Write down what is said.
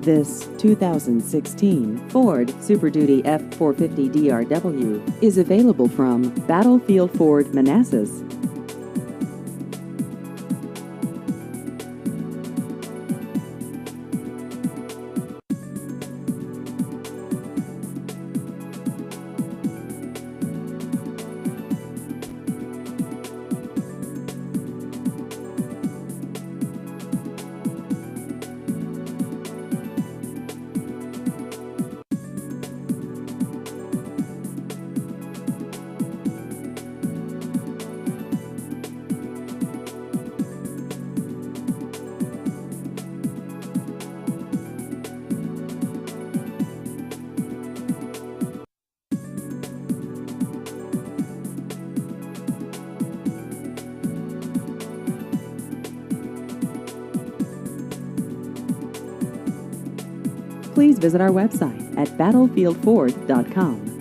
This 2016 Ford Super Duty F-450 DRW is available from Battlefield Ford, Manassas. Please visit our website at battlefieldford.com.